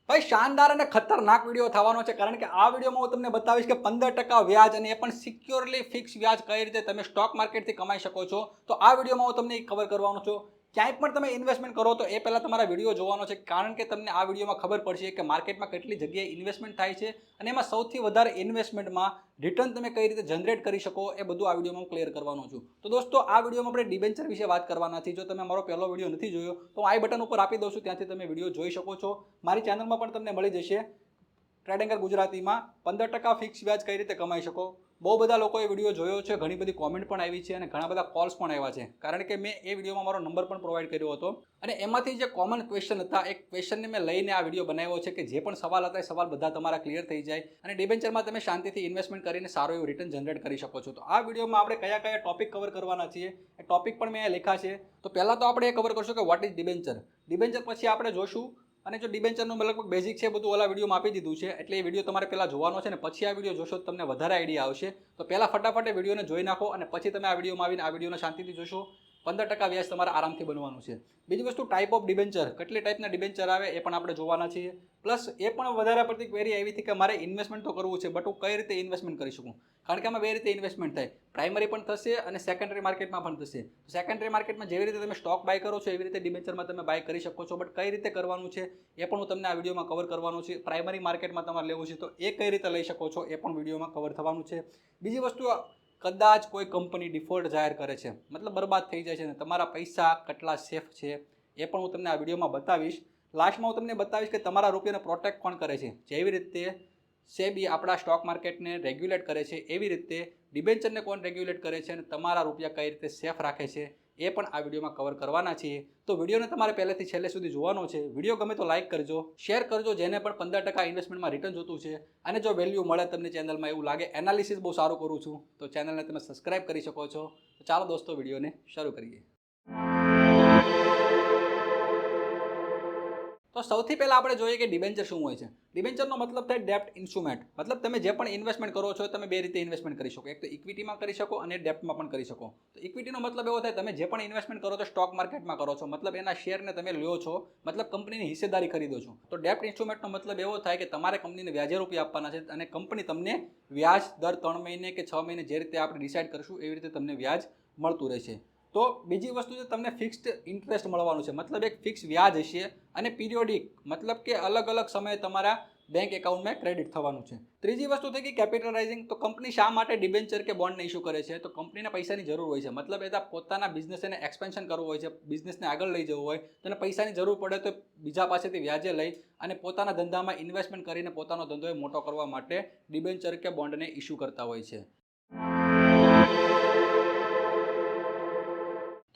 ભાઈ શાનદાર અને ખતરનાક વિડીયો થવાનો છે, કારણ કે આ વિડીયોમાં હું તમને બતાવીશ કે 15% વ્યાજ અને એ પણ સિક્યોરલી ફિક્સ વ્યાજ કઈ રીતે તમે સ્ટોક માર્કેટથી કમાઈ શકો છો. તો આ વિડીયોમાં હું તમને કવર કરવાનો છું. ક્યાંય પણ તમે ઇન્વેસ્ટમેન્ટ કરો તો એ પહેલાં તમારા વિડીયો જોવાનો છે, કારણ કે તમને આ વિડીયોમાં ખબર પડશે કે માર્કેટમાં કેટલી જગ્યાએ ઇન્વેસ્ટમેન્ટ થાય છે અને એમાં સૌથી વધારે ઇન્વેસ્ટમેન્ટમાં રિટર્ન તમે કઈ રીતે જનરેટ કરી શકો એ બધું આ વિડીયોમાં હું ક્લિયર કરવાનો છું. તો દોસ્તો, આ વિડીયોમાં આપણે ડિબેન્ચર વિશે વાત કરવાના છીએ. જો તમે મારો પહેલો વિડીયો નથી જોયો તો આઈ બટન ઉપર આપી દઉં છું, ત્યાંથી તમે વિડીયો જોઈ શકો છો. મારી ચેનલમાં પણ તમને મળી જશે ટ્રેડિંગર ગુજરાતીમાં 15% ફિક્સ વ્યાજ કઈ રીતે કમાઈ શકો. બહુ બધા લોકોએ વિડીયો જોયો છે, ઘણી બધી કોમેન્ટ પણ આવી છે અને ઘણા બધા કોલ્સ પણ આવ્યા છે, કારણ કે મેં એ વિડીયોમાં મારો નંબર પણ પ્રોવાઈડ કર્યો હતો અને એમાંથી જે કોમન ક્વેશ્ચન હતા એ ક્વેશ્ચનને મેં લઈને આ વિડીયો બનાવ્યો છે કે જે પણ સવાલ હતા એ સવાલ બધા તમારા ક્લિયર થઈ જાય અને ડિબેન્ચરમાં તમે શાંતિથી ઇન્વેસ્ટમેન્ટ કરીને સારું એવું રિટર્ન જનરેટ કરી શકો છો. તો આ વિડીયોમાં આપણે કયા કયા ટોપિક કવર કરવાના છીએ એ ટોપિક પણ મેં લખ્યા છે. તો પહેલાં તો આપણે એ કવર કરશું કે વોટ ઇઝ ડિબેન્ચર. ડિબેન્ચર પછી આપણે જોશું, અને જો ડિબેન્ચરનું લગભગ બેઝિક છે બધું ઓલા વિડીયોમાં આપી દીધું છે, એટલે એ વિડીયો તમારે પહેલાં જોવાનો છે ને પછી આ વિડીયો જોશો તો તમને વધારે આઈડિયા આવશે. તો પહેલાં ફટાફટ એ વિડીયોને જોઈ નાખો અને પછી તમે આ વિડીયોમાં આવીને આ વિડીયોને શાંતિથી જોશો. 15% વ્યાજ તમારે આરામથી બનવાનું છે. બીજી વસ્તુ, ટાઈપ ઓફ ડિબેન્ચર, કેટલી ટાઈપના ડિબેન્ચર આવે એ પણ આપણે જોવાના છીએ. પ્લસ એ પણ વધારે પડતી ક્વેરી આવી હતી કે મારે ઇન્વેસ્ટમેન્ટ તો કરવું છે, બટ હું કઈ રીતે ઇન્વેસ્ટમેન્ટ કરી શકું, કારણ કે આમાં બે રીતે ઇન્વેસ્ટમેન્ટ થાય. પ્રાઇમરી પણ થશે અને સેકન્ડરી માર્કેટમાં પણ થશે. સેકન્ડરી માર્કેટમાં જેવી રીતે તમે સ્ટોક બાય કરો છો એવી રીતે ડિબેન્ચરમાં તમે બાય કરી શકો છો, બટ કઈ રીતે કરવાનું છે એ પણ હું તમને આ વિડીયોમાં કવર કરવાનું છે. પ્રાઇમરી માર્કેટમાં તમારે લેવું છે તો એ કઈ રીતે લઈ શકો છો એ પણ વિડીયોમાં કવર થવાનું છે. બીજી વસ્તુ, કદાચ કોઈ કંપની ડિફોલ્ટ જાહેર કરે છે, મતલબ બરબાદ થઈ જાય છે ને તમારા પૈસા કેટલા સેફ છે એ પણ હું તમને આ વિડીયોમાં બતાવીશ. લાસ્ટમાં હું તમને બતાવીશ કે તમારા રૂપિયાને પ્રોટેક્ટ કોણ કરે છે. જેવી રીતે સેબી આપણા સ્ટોક માર્કેટને રેગ્યુલેટ કરે છે એવી રીતે ડિબેન્ચરને કોણ રેગ્યુલેટ કરે છે અને તમારા રૂપિયા કઈ રીતે સેફ રાખે છે એ પણ આ વિડીયોમાં કવર કરવાના છીએ. તો વિડીયોને તમારે પહેલેથી છેલ્લે સુધી જોવાનો છે. વિડીયો ગમે તો લાઇક કરજો, શેર કરજો જેને પણ 15% ઇન્વેસ્ટમેન્ટમાં રિટર્ન જોતું છે, અને જો વેલ્યુ મળે તમને ચેનલમાં, એવું લાગે એનાલિસિસ બહુ સારું કરું છું, તો ચેનલને તમે સબસ્ક્રાઇબ કરી શકો છો. તો ચાલો દોસ્તો, વિડીયોને શરૂ કરીએ. તો સૌથી પહેલાં આપણે જોઈએ કે ડિબેન્ચર શું હોય છે. ડિબેન્ચરનો મતલબ થાય ડેપ્ટ ઇન્સ્ટ્રુમેન્ટ. મતલબ તમે જે પણ ઇન્વેસ્ટમેન્ટ કરો છો તમે બે રીતે ઇન્વેસ્ટમેન્ટ કરી શકો. એક તો ઇક્વિટીમાં કરી શકો અને ડેપ્ટમાં પણ કરી શકો. તો ઇક્વિટીનો મતલબ એવો થાય તમે જે પણ ઇન્વેસ્ટમેન્ટ કરો છો સ્ટોક માર્કેટમાં કરો છો, મતલબ એના શેરને તમે લ્યો છો, મતલબ કંપનીની હિસ્સેદારી ખરીદો છો. તો ડેપ્ટ ઇન્સ્ટ્રુમેન્ટનો મતલબ એવો થાય કે તમારે કંપનીને વ્યાજે રૂપિયા આપવાના છે અને કંપની તમને વ્યાજ દર 3 મહિને કે 6 મહિને જે રીતે આપણે ડિસાઇડ કરશું એવી રીતે તમને વ્યાજ મળતું રહેશે. તો બીજી વસ્તુ છે, તમને ફિક્સ્ડ ઇન્ટરેસ્ટ મળવાનું છે, મતલબ એક ફિક્સ વ્યાજ હશે અને પીરિયોડિક, મતલબ કે અલગ અલગ સમયે તમારા બેંક એકાઉન્ટમાં ક્રેડિટ થવાનું છે. ત્રીજી વસ્તુ થઈ ગઈ કેપિટલાઇઝિંગ. તો કંપની શા માટે ડિબેન્ચર કે બોન્ડને ઇસ્યુ કરે છે? તો કંપનીને પૈસાની જરૂર હોય છે, મતલબ એ પોતાના બિઝનેસને એક્સપેન્શન કરવું હોય છે, બિઝનેસને આગળ લઈ જવું હોય તો એને પૈસાની જરૂર પડે તો બીજા પાસેથી વ્યાજે લઈ અને પોતાના ધંધામાં ઇન્વેસ્ટમેન્ટ કરીને પોતાનો ધંધો મોટો કરવા માટે ડિબેન્ચર કે બોન્ડને ઇસ્યુ કરતા હોય છે.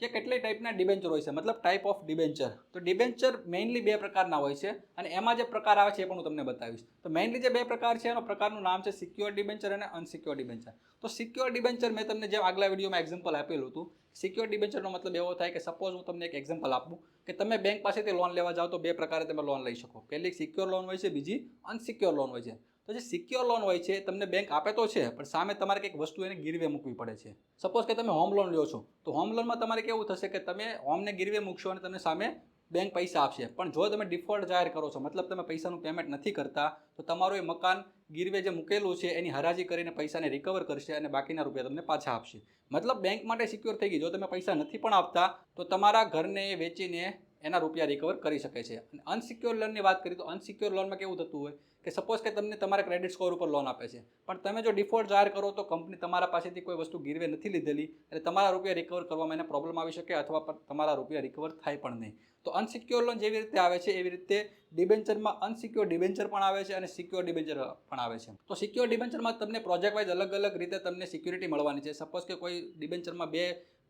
કે કેટલી ટાઈપના ડિબેન્ચર હોય છે, મતલબ ટાઈપ ઓફ ડિબેન્ચર. તો ડિબેન્ચર મેઇનલી બે પ્રકારના હોય છે અને એમાં જે પ્રકાર આવે છે એ પણ હું તમને બતાવીશ. તો મેઇનલી જે બે પ્રકાર છે એનો પ્રકારનું નામ છે સિક્યોર ડિબેન્ચર અને અનસિક્યોર ડિબેન્ચર. તો સિક્યોર ડિબેન્ચર મેં તમને જેમ આગલા વિડીયોમાં એક્ઝામ્પલ આપેલું હતું. સિક્યોર ડિબેન્ચરનો મતલબ એવો થાય કે સપોઝ હું તમને એક એક્ઝામ્પલ આપું કે તમે બેંક પાસેથી લોન લેવા જાઓ તો બે પ્રકારે તમે લોન લઈ શકો. પહેલી સિક્યોર લોન હોય છે, બીજી અનસિક્યોર લોન હોય છે. તો જે સિક્યોર લોન હોય છે તમને બેંક આપે તો છે, પણ સામે તમારે કંઈક વસ્તુ એને ગીરવે મૂકવી પડે છે. સપોઝ કે તમે હોમ લોન લ્યો છો તો હોમ લોનમાં તમારે કેવું થશે કે તમે હોમને ગીરવે મૂકશો અને તમને સામે બેંક પૈસા આપશે, પણ જો તમે ડિફોલ્ટ જાહેર કરો છો, મતલબ તમે પૈસાનું પેમેન્ટ નથી કરતા, તો તમારું એ મકાન ગીરવે જે મૂકેલું છે એની હરાજી કરીને પૈસાને રિકવર કરશે અને બાકીના રૂપિયા તમને પાછા આપશે. મતલબ બેંક માટે સિક્યોર થઈ ગઈ. જો તમે પૈસા નથી પણ આપતા તો તમારા ઘરને વેચીને એના રૂપિયા રિકવર કરી શકે છે. અને અનસિક્યોર લોનની વાત કરીએ તો અનસિક્યોર લોનમાં કેવું થતું હોય કે સપોઝ કે તમને તમારા ક્રેડિટ સ્કોર ઉપર લોન આપે છે, પણ તમે જો ડિફોલ્ટ જાહેર કરો તો કંપની તમારા પાસેથી કોઈ વસ્તુ ગીરવે નથી લીધેલી એટલે તમારા રૂપિયા રિકવર કરવામાં એને પ્રોબ્લેમ આવી શકે અથવા તમારા રૂપિયા રિકવર થાય પણ નહીં. તો અનસિક્યોર લોન જેવી રીતે આવે છે એવી રીતે ડિબેન્ચરમાં અનસિક્યોર ડિબેન્ચર પણ આવે છે અને સિક્યોર ડિબેન્ચર પણ આવે છે. તો સિક્યોર ડિબેન્ચરમાં તમને પ્રોજેક્ટ વાઇઝ અલગ અલગ રીતે તમને સિક્યુરિટી મળવાની છે. સપોઝ કે કોઈ ડિબેન્ચરમાં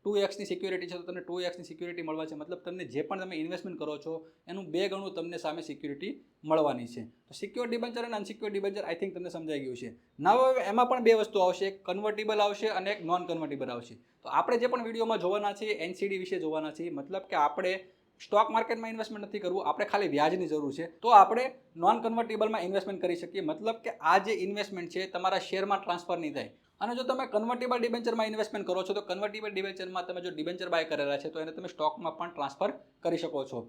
2x ની સિક્યુરિટી છે તો તમને 2x ની સિક્યુરિટી મળવાની છે, મતલબ તમને જે પણ તમે ઇન્વેસ્ટમેન્ટ કરો છો એનું 2 ગણું તમને સામે સિક્યુરિટી મળવાની છે. તો સિક્યોર ડિબેન્ચર અને અનસિક્યોર ડિબેન્ચર આઈ થિંક તમને સમજાઈ ગયું છે. હવે એમાં પણ બે વસ્તુ આવશે, એક કન્વર્ટેબલ આવશે અને એક નોન કન્વર્ટેબલ આવશે. તો આપણે જે પણ વિડીયોમાં જોવાના છીએ એનસીડી વિશે જોવાના છીએ, મતલબ કે આપણે સ્ટોક માર્કેટમાં ઇન્વેસ્ટમેન્ટ નથી કરવું, આપણે ખાલી વ્યાજની જરૂર છે, તો આપણે નોન કન્વર્ટેબલમાં ઇન્વેસ્ટમેન્ટ કરી શકીએ. મતલબ કે આ જે ઇન્વેસ્ટમેન્ટ છે તમારા શેરમાં ટ્રાન્સફર નહીં થાય. અને જો તમે કન્વર્ટેબલ ડિબેન્ચરમાં ઇન્વેસ્ટમેન્ટ કરો છો તો કન્વર્ટેબલ ડિબેન્ચરમાં તમે જો ડિબેન્ચર બાય કરેલા છે તો એને તમે સ્ટોકમાં પણ ટ્રાન્સફર કરી શકો છો.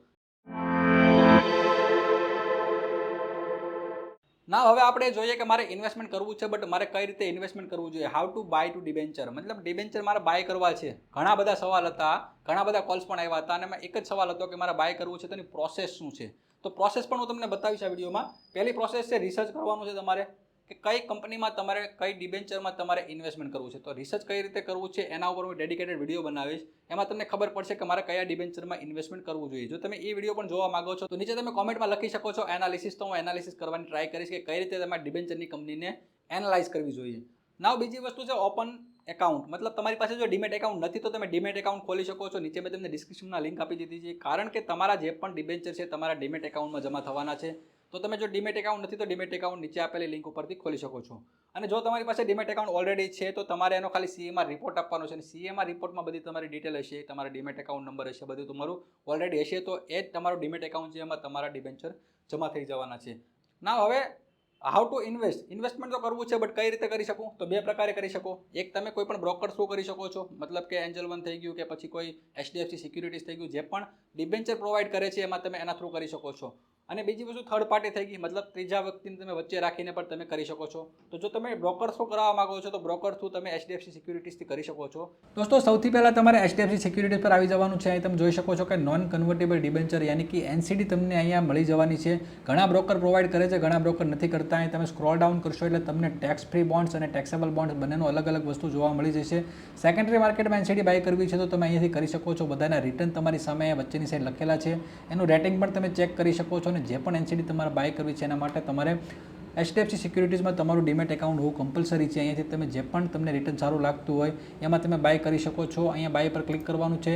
ના હવે આપણે જોઈએ કે મારે ઇન્વેસ્ટમેન્ટ કરવું છે, બટ મારે કઈ રીતે ઇન્વેસ્ટમેન્ટ કરવું જોઈએ. How to buy to debenture, મતલબ ડિબેન્ચર મારે બાય કરવા છે. ઘણા બધા સવાલ હતા, ઘણા બધા કોલ્સ પણ આવ્યા હતા, અને એમાં એક જ સવાલ હતો કે મારે બાય કરવું છે, તેની પ્રોસેસ શું છે. તો પ્રોસેસ પણ હું તમને બતાવીશ આ વિડીયોમાં. પહેલી પ્રોસેસ છે રિસર્ચ કરવાનું છે તમારે, કે કઈ કંપનીમાં તમારે કઈ ડિબેન્ચરમાં તમારે ઇન્વેસ્ટમેન્ટ કરવું છે. તો રિસર્ચ કઈ રીતે કરવું છે એના ઉપર હું ડેડિકેટેડ વિડીયો બનાવીશ. એમાં તમને ખબર પડશે કે મારે કયા ડિબેન્ચરમાં ઇન્વેસ્ટમેન્ટ કરવું જોઈએ. જો તમે એ વિડીયો પણ જોવા માંગો છો તો નીચે તમે કોમેન્ટમાં લખી શકો છો એનાલિસિસ, તો હું એનાલિસિસ કરવાની ટ્રાય કરીશ કે કઈ રીતે તમારે ડિબેન્ચરની કંપનીને એનાલાઇઝ કરવી જોઈએ. નાવ બીજી વસ્તુ છે ઓપન એકાઉન્ટ, મતલબ તમારી પાસે જો ડીમેટ એકાઉન્ટ નથી તો તમે ડીમેટ એકાઉન્ટ ખોલી શકો છો. નીચે મેં તમને ડિસ્ક્રિપ્શનમાં લિંક આપી દીધી છે, કારણ કે તમારા જે પણ ડિબેન્ચર છે તમારા ડીમેટ એકાઉન્ટમાં જમા થવાના છે. તો તમે જો ડીમેટ એકાઉન્ટ નથી તો ડીમેટ એકાઉન્ટ નીચે આપેલી લિંક ઉપરથી ખોલી શકો છો. અને જો તમારી પાસે ડીમેટ એકાઉન્ટ ઓલરેડી છે તો તમારે એનો ખાલી સીએમાં રિપોર્ટ આપવાનો છે, અને સીએમાં રિપોર્ટમાં બધી તમારી ડિટેલ હશે, તમારા ડીમેટ એકાઉન્ટ નંબર હશે, બધું તમારું ઓલરેડી હશે, તો એ જ તમારું ડીમેટ એકાઉન્ટ છે, એમાં તમારા ડિબેન્ચર જમા થઈ જવાના છે. ના હવે હાઉ ટુ ઇન્વેસ્ટમેન્ટ તો કરવું છે, બટ કઈ રીતે કરી શકું? તો બે પ્રકારે કરી શકો. એક તમે કોઈ પણ બ્રોકર થ્રુ કરી શકો છો, મતલબ કે એન્જલ વન થઈ ગયું કે પછી કોઈ એચડીએફસી સિક્યુરિટીઝ થઈ ગયું, જે પણ ડિબેન્ચર પ્રોવાઈડ કરે છે એમાં તમે એના થ્રુ કરી શકો છો. અને બીજી વસ્તુ થર્ડ પાર્ટી થઈ ગઈ, મતલબ ત્રીજા વ્યક્તિને તમે વચ્ચે રાખીને પણ તમે કરી શકો છો. તો જો તમે બ્રોકર થ્રુ કરાવવા માંગો છો તો બ્રોકર થ્રુ તમે એચડીએફસી સિક્યુરિટીઝથી કરી શકો છો. દોસ્તો સૌથી પહેલાં તમારે એચડીએફસી સિક્યુરિટીઝ પર આવી જવાનું છે. અહીં તમે જોઈ શકો છો કે નોન કન્વર્ટેબલ ડિબેન્ચર યાની કે એનસીડી તમને અહીંયા મળી જવાની છે. ઘણા બ્રોકર પ્રોવાઈડ કરે છે, ઘણા બ્રોકર નથી કરતા. અહીં તમે સ્ક્રોલ ડાઉન કરશો એટલે તમને ટેક્સ ફ્રી બોન્ડ્સ અને ટેક્સેબલ બોન્ડ્સ બંનેનો અલગ અલગ વસ્તુ જોવા મળી જશે. સેકન્ડરી માર્કેટમાં એનસીડી બાય કરવી છે તો તમે અહીંયાથી કરી શકો છો. બધાના રિટર્ન તમારી સામે વચ્ચેની સાઈડ લખેલા છે, એનું રેટિંગ પણ તમે ચેક કરી શકો છો. અને જે પણ એનસીડી તમારે બાય કરવી છે એના માટે તમારે એચડીએફસી સિક્યુરિટીઝમાં તમારું ડીમેટ એકાઉન્ટ હોવું કમ્પલસરી છે. અહીંયાથી તમે જે પણ તમને રિટર્ન સારું લાગતું હોય એમાં તમે બાય કરી શકો છો. અહીંયા બાય પર ક્લિક કરવાનું છે,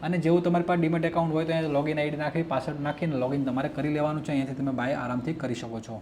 અને જેવું તમારી પાસે ડીમેટ એકાઉન્ટ હોય તો અહીંયા લોગિન આઈડી નાખી પાસવર્ડ નાખીને લોગિન તમારે કરી લેવાનું છે. અહીંયાથી તમે બાય આરામથી કરી શકો છો.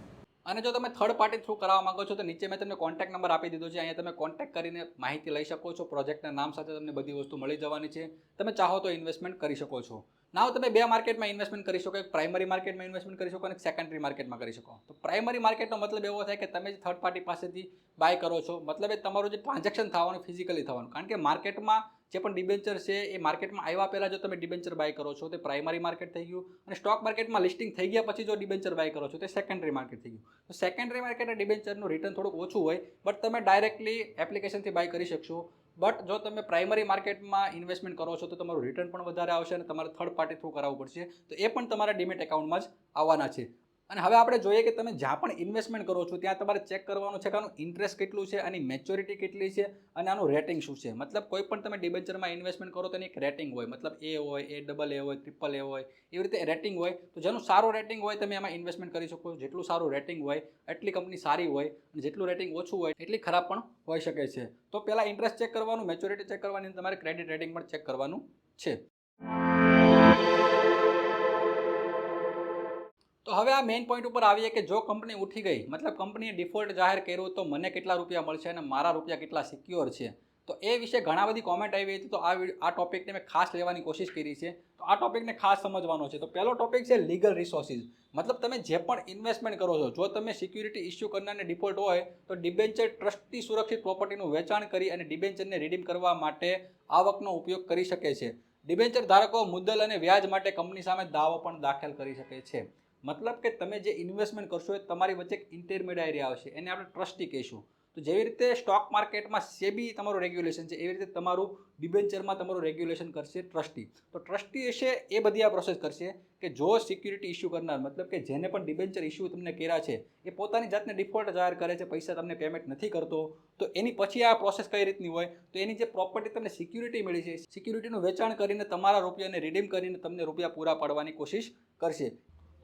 અને જો તમે થર્ડ પાર્ટી થ્રુ કરાવવા માંગો છો તો નીચે મેં તમને કોન્ટેક્ટ નંબર આપી દીધો છે. અહીંયા તમે કોન્ટેક્ટ કરીને માહિતી લઈ શકો છો. પ્રોજેક્ટના નામ સાથે તમને બધી વસ્તુ મળી જવાની છે. તમે ચાહો તો ઇન્વેસ્ટમેન્ટ કરી શકો છો. નાવ તમે બે માર્કેટમાં ઇન્વેસ્ટમેન્ટ કરી શકો. એક પ્રાઇમરી માર્કેટમાં ઇન્વેસ્ટમેન્ટ કરી શકો અને એક સેકન્ડરી માર્કેટમાં કરી શકો. તો પ્રાઇમરી માર્કેટનો મતલબ એવો થાય કે તમે જે થર્ડ પાર્ટી પાસેથી બાય કરો છો, મતલબ એ તમારું જે ટ્રાન્ઝેક્શન થવાનું ફિઝિકલી થવાનું, કારણ કે માર્કેટમાં જે પણ ડિબેન્ચર છે એ માર્કેટમાં આવ્યા પહેલાં જો તમે ડિબેન્ચર બાય કરો છો તે પ્રાઇમરી માર્કેટ થઈ ગયું, અને સ્ટોક માર્કેટમાં લિસ્ટિંગ થઈ ગયા પછી જો ડિબેન્ચર બાય કરો છો તે સેકન્ડરી માર્કેટ થઈ ગયું. તો સેકન્ડરી માર્કેટના ડિબેન્ચરનું રિટર્ન થોડુંક ઓછું હોય, બટ તમે ડાયરેક્ટલી એપ્લિકેશનથી બાય કરી શકશો. બટ જો તમે પ્રાઇમરી માર્કેટમાં ઇન્વેસ્ટમેન્ટ કરો છો તો તમારું રિટર્ન પણ વધારે આવશે, અને તમારે થર્ડ પાર્ટી થ્રુ કરાવવું પડશે. તો એ પણ તમારા ડીમેટ એકાઉન્ટમાં જ આવવાના છે. અને હવે આપણે જોઈએ કે તમે જ્યાં પણ ઇન્વેસ્ટમેન્ટ કરો છો ત્યાં તમારે ચેક કરવાનું છે કે આનું ઇન્ટરેસ્ટ કેટલું છે, આની મેચ્યોરિટી કેટલી છે, અને આનું રેટિંગ શું છે. મતલબ કોઈ પણ તમે ડિબેન્ચરમાં ઇન્વેસ્ટમેન્ટ કરો તો એની એક રેટિંગ હોય, મતલબ એ હોય, A AA હોય, AAA હોય, એવી રીતે રેટિંગ હોય. તો જેનું સારું રેટિંગ હોય તમે એમાં ઇન્વેસ્ટમેન્ટ કરી શકો. જેટલું સારું રેટિંગ હોય એટલી કંપની સારી હોય, અને જેટલું રેટિંગ ઓછું હોય એટલી ખરાબ પણ હોઈ શકે છે. તો પહેલાં ઇન્ટરેસ્ટ ચેક કરવાનું, મેચ્યોરિટી ચેક કરવાની, તમારે ક્રેડિટ રેટિંગ પણ ચેક કરવાનું છે. તો હવે આ મેઇન પોઈન્ટ ઉપર આવીએ કે જો કંપની ઉઠી ગઈ, મતલબ કંપનીએ ડિફોલ્ટ જાહેર કર્યું, તો મને કેટલા રૂપિયા મળશે અને મારા રૂપિયા કેટલા સિક્યોર છે. તો એ વિશે ઘણા બધી કોમેન્ટ આવી હતી. તો આ ટોપિકને મેં ખાસ લેવાની કોશિશ કરી છે. તો આ ટોપિકને ખાસ સમજવાનો છે. તો પહેલો ટોપિક છે લીગલ રિસોર્સિસ. મતલબ તમે જે પણ ઇન્વેસ્ટમેન્ટ કરો છો, જો તમે સિક્યુરિટી ઇસ્યુ કરનારને ડિફોલ્ટ હોય તો ડિબેન્ચર ટ્રસ્ટી સુરક્ષિત પ્રોપર્ટીનું વેચાણ કરી અને ડિબેન્ચરને રિડીમ કરવા માટે આવકનો ઉપયોગ કરી શકે છે. ડિબેન્ચર ધારકો મુદ્દલ અને વ્યાજ માટે કંપની સામે દાવો પણ દાખલ કરી શકે છે. મતલબ કે તમે જે ઇન્વેસ્ટમેન્ટ કરશો એ તમારી વચ્ચે એક ઇન્ટરમીડિયેરી આવશે, એને આપણે ટ્રસ્ટી કહીશું. તો જેવી રીતે સ્ટોક માર્કેટમાં સેબી તમારું રેગ્યુલેશન છે, એવી રીતે તમારું ડિબેન્ચરમાં તમારું રેગ્યુલેશન કરશે ટ્રસ્ટી. તો ટ્રસ્ટી હશે એ બધી આ પ્રોસેસ કરશે કે જો સિક્યુરિટી ઇસ્યુ કરનાર, મતલબ કે જેને પણ ડિબેન્ચર ઇસ્યુ તમને કર્યા છે એ પોતાની જાતને ડિફોલ્ટ જાહેર કરે છે, પૈસા તમને પેમેન્ટ નથી કરતો, તો એની પછી આ પ્રોસેસ કઈ રીતની હોય, તો એની જે પ્રોપર્ટી તમને સિક્યુરિટી મળી છે, સિક્યુરિટીનું વેચાણ કરીને તમારા રૂપિયાને રિડીમ કરીને તમને રૂપિયા પૂરા પાડવાની કોશિશ કરશે.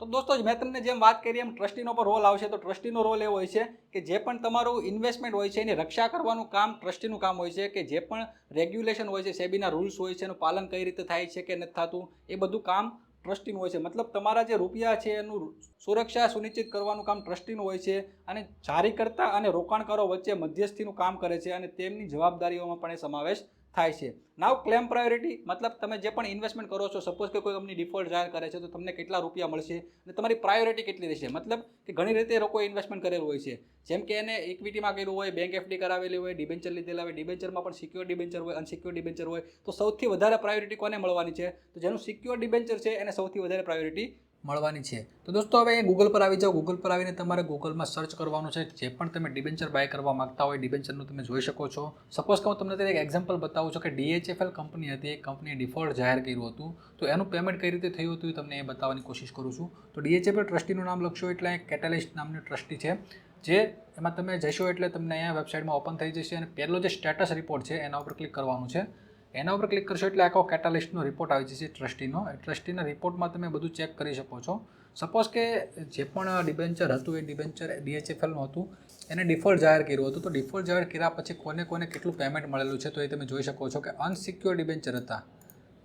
તો દોસ્તો મેં તમને જેમ વાત કરી એમ ટ્રસ્ટીનો પણ રોલ આવશે. તો ટ્રસ્ટીનો રોલ એવો હોય છે કે જે પણ તમારું ઇન્વેસ્ટમેન્ટ હોય છે એની રક્ષા કરવાનું કામ ટ્રસ્ટીનું કામ હોય છે, કે જે પણ રેગ્યુલેશન હોય છે, સેબીના રૂલ્સ હોય છે, એનું પાલન કઈ રીતે થાય છે કે નથી થતું, એ બધું કામ ટ્રસ્ટીનું હોય છે. મતલબ તમારા જે રૂપિયા છે એનું સુરક્ષા સુનિશ્ચિત કરવાનું કામ ટ્રસ્ટીનું હોય છે, અને જારીકર્તા અને રોકાણકારો વચ્ચે મધ્યસ્થીનું કામ કરે છે, અને તેમની જવાબદારીઓમાં પણ એ સમાવેશ થાય છે. નાવ ક્લેમ પ્રાયોરિટી, મતલબ તમે જે પણ ઇન્વેસ્ટમેન્ટ કરો છો, સપોઝ કે કોઈ કંપની ડિફોલ્ટ જાહેર કરે છે તો તમને કેટલા રૂપિયા મળશે અને તમારી પ્રાયોરિટી કેટલી રહેશે. મતલબ કે ઘણી રીતે લોકોએ ઇન્વેસ્ટમેન્ટ કરેલું હોય છે, જેમ કે એને ઇક્વિટીમાં કર્યું હોય, બેંક એફડી કરાવેલી હોય, ડિબેન્ચર લીધેલા હોય, ડિબેન્ચરમાં પણ સિક્યોર ડિબેન્ચર હોય, અનસિક્યોર ડિબેન્ચર હોય. તો સૌથી વધારે પ્રાયોરિટી કોને મળવાની છે? તો જેનું સિક્યોર ડિબેન્ચર છે એને સૌથી વધારે પ્રાયોરિટી મળવાની છે। તો દોસ્તો હવે ગૂગલ પર આવી જાઓ। ગૂગલ પર આવીને તમારે ગૂગલમાં સર્ચ કરવાનું છે જે પણ તમે ડિબેન્ચર બાય કરવા માગતા હોય ડિબેન્ચરનું તમે જોઈ શકો છો। સપોઝ કે હું તમને એક એક્ઝામ્પલ બતાવું છું કે DHFL કંપની હતી, એ કંપનીએ ડિફોલ્ટ જાહેર કર્યું હતું, તો એનું પેમેન્ટ કઈ રીતે થયું હતું એ તમને એ બતાવવાની કોશિશ કરું છું। તો DHFL ટ્રસ્ટીનું નામ લખશો એટલે એક કેટાલિસ્ટ નામનું ટ્રસ્ટી છે, જે એમાં તમે જશો એટલે તમને અહીંયા વેબસાઇટમાં ઓપન થઈ જશે અને પહેલો જે સ્ટેટસ રિપોર્ટ છે એના ઉપર ક્લિક કરવાનું છે। એના ઉપર ક્લિક કરશો એટલે આખો કેટાલિસ્ટનો રિપોર્ટ આવી જશે ટ્રસ્ટીનો। ટ્રસ્ટીના રિપોર્ટમાં તમે બધું ચેક કરી શકો છો। સપોઝ કે જે પણ ડિબેન્ચર હતું એ ડિબેન્ચર DHFLનું હતું, એને ડિફોલ્ટ જાહેર કર્યું હતું, તો ડિફોલ્ટ જાહેર કર્યા પછી કોને કોને કેટલું પેમેન્ટ મળેલું છે તો એ તમે જોઈ શકો છો કે અનસિક્યોર ડિબેન્ચર હતા,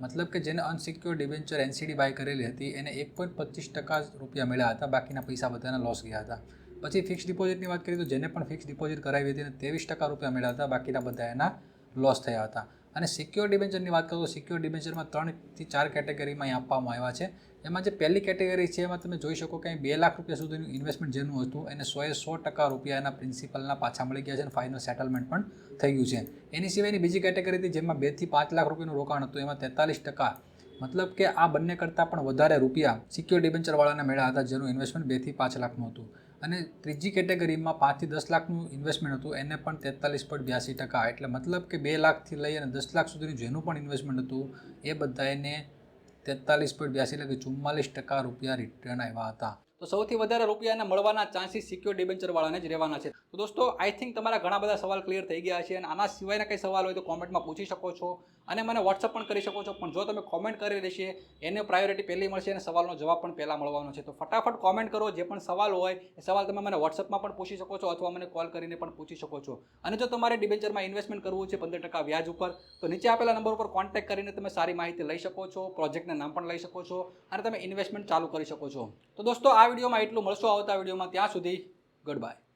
મતલબ કે જેને અનસિક્યોર ડિબેન્ચર NCD બાય કરેલી હતી એને 1.25% રૂપિયા મળ્યા હતા, બાકીના પૈસા બધાના લોસ ગયા હતા। પછી ફિક્સ ડિપોઝિટની વાત કરીએ તો જેને પણ ફિક્સ ડિપોઝિટ કરાવી હતી એને 23% રૂપિયા મળ્યા હતા, બાકીના બધા એના લોસ થયા હતા। અને સિક્યોર ડિબેન્ચરની વાત કરું તો સિક્યોર ડિબેન્ચરમાં 3 થી 4 કેટેગરીમાં અહીં આપવામાં આવ્યા છે। એમાં જે પહેલી કેટેગરી છે એમાં તમે જોઈ શકો કે અહીં 2 લાખ રૂપિયા સુધીનું ઇન્વેસ્ટમેન્ટ જેનું હતું એને 100% રૂપિયા એના પ્રિન્સિપલના પાછા મળી ગયા છે અને ફાઇનલ સેટલમેન્ટ પણ થઈ ગયું છે। એની સિવાયની બીજી કેટેગરી હતી જેમાં 2 થી 5 લાખ રૂપિયાનું રોકાણ હતું, એમાં 43%, મતલબ કે આ બંને કરતાં પણ વધારે રૂપિયા સિક્યોર ડિબેન્ચરવાળાને મળ્યા હતા જેનું ઇન્વેસ્ટમેન્ટ 2 થી 5 લાખનું હતું। અને ત્રીજી કેટેગરીમાં 5 થી 10 લાખનું ઇન્વેસ્ટમેન્ટ હતું, એને પણ 43.82%, એટલે મતલબ કે 2 લાખથી લઈ અને 10 લાખ સુધીનું જેનું પણ ઇન્વેસ્ટમેન્ટ હતું એ બધા એને 43.82 એટલે કે 44% રૂપિયા રિટર્ન આવ્યા હતા। તો સૌથી વધારે રૂપિયા એને મળવાના ચાન્સીસ સિક્યોર ડિબેન્ચરવાળાને જ રહેવાના છે। તો દોસ્તો આઈ થિંક તમારા ઘણા બધા સવાલ ક્લિયર થઈ ગયા છે અને આના સિવાયના કંઈ સવાલ હોય તો કોમેન્ટમાં પૂછી શકો છો અને મને વોટ્સઅપ પણ કરી શકો છો, પણ જો તમે કોમેન્ટ કરી દેશે એને પ્રાયોરિટી પહેલી મળશે અને સવાલનો જવાબ પણ પહેલાં મળવાનો છે। તો ફટાફટ કોમેન્ટ કરો, જે પણ સવાલ હોય એ સવાલ તમે મને વોટ્સઅપમાં પણ પૂછી શકો છો અથવા મને કોલ કરીને પણ પૂછી શકો છો। અને જો તમારે ડિબેન્ચરમાં ઇન્વેસ્ટમેન્ટ કરવું છે 15% વ્યાજ ઉપર, તો નીચે આપેલા નંબર ઉપર કોન્ટેક્ટ કરીને તમે સારી માહિતી લઈ શકો છો, પ્રોજેક્ટના નામ પણ લઈ શકો છો અને તમે ઇન્વેસ્ટમેન્ટ ચાલુ કરી શકો છો। તો દોસ્તો આ વિડીયોમાં એટલું, મળશો આવતા વિડીયોમાં, ત્યાં સુધી ગુડ બાય।